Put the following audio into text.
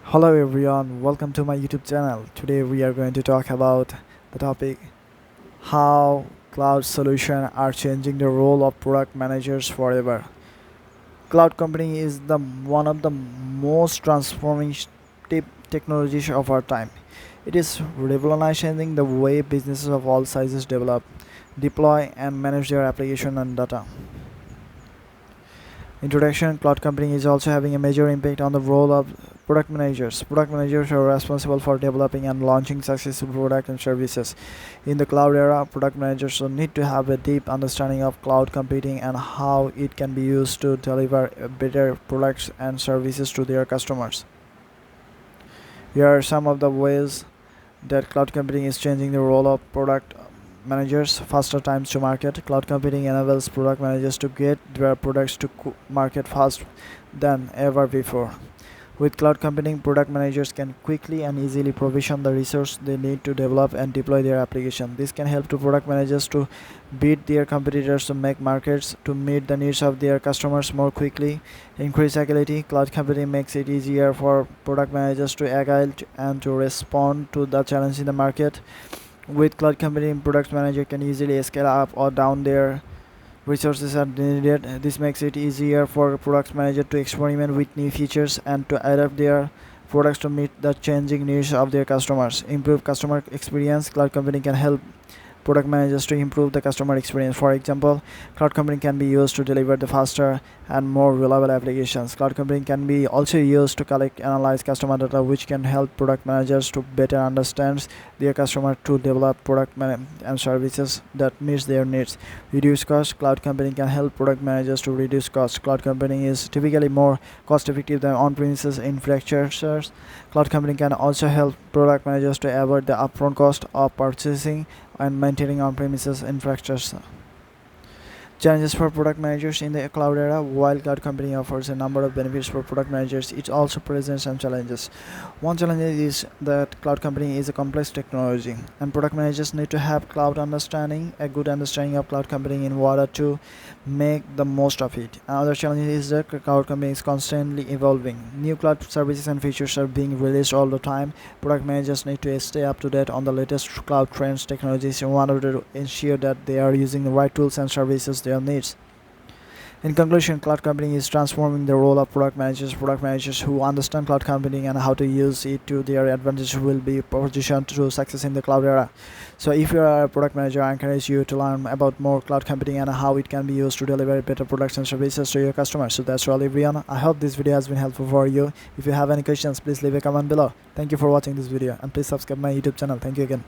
Hello everyone, welcome to my YouTube channel. Today we are going to talk about the topic how cloud solutions are changing the role of product managers forever. Cloud computing is the one of the most transformative technologies of our time. It is revolutionizing the way businesses of all sizes develop, deploy and manage their application and data. Introduction. Cloud computing is also having a major impact on the role of product managers. Product managers are responsible for developing and launching successful products and services. In the cloud era, product managers need to have a deep understanding of cloud computing and how it can be used to deliver better products and services to their customers. Here are some of the ways that cloud computing is changing the role of product managers. Faster times to market. Cloud computing enables product managers to get their products to market fast than ever before. With cloud computing, product managers can quickly and easily provision the resource they need to develop and deploy their application. This can help to product managers to beat their competitors to make markets, to meet the needs of their customers more quickly, increase agility. Cloud computing makes it easier for product managers to agile and to respond to the challenge in the market. With cloud computing, product manager can easily scale up or down their resources are needed. This makes it easier for product manager to experiment with new features and to adapt their products to meet the changing needs of their customers. Improve customer experience. Cloud computing can help product managers to improve the customer experience. For example, cloud computing can be used to deliver the faster and more reliable applications. Cloud computing can be also used to collect analyze customer data, which can help product managers to better understand their customer to develop and services that meets their needs. Reduce cost. Cloud computing can help product managers to reduce cost. Cloud computing is typically more cost effective than on-premises infrastructures. Cloud computing can also help product managers to avoid the upfront cost of purchasing and maintaining on-premises infrastructure. Challenges for product managers in the cloud era. While cloud computing offers a number of benefits for product managers, it also presents some challenges. One challenge is that cloud computing is a complex technology, and product managers need to have a good understanding of cloud computing in order to make the most of it. Another challenge is that cloud computing is constantly evolving. New cloud services and features are being released all the time. Product managers need to stay up to date on the latest cloud trends, technologies in order to ensure that they are using the right tools and services their needs. In conclusion, cloud computing is transforming the role of product managers. Product managers who understand cloud computing and how to use it to their advantage will be positioned to success in the cloud era. So if you are a product manager, I encourage you to learn about more cloud computing and how it can be used to deliver better products and services to your customers. So that's all everyone. I hope this video has been helpful for you. If you have any questions, please leave a comment below. Thank you for watching this video and please subscribe my YouTube channel. Thank you again.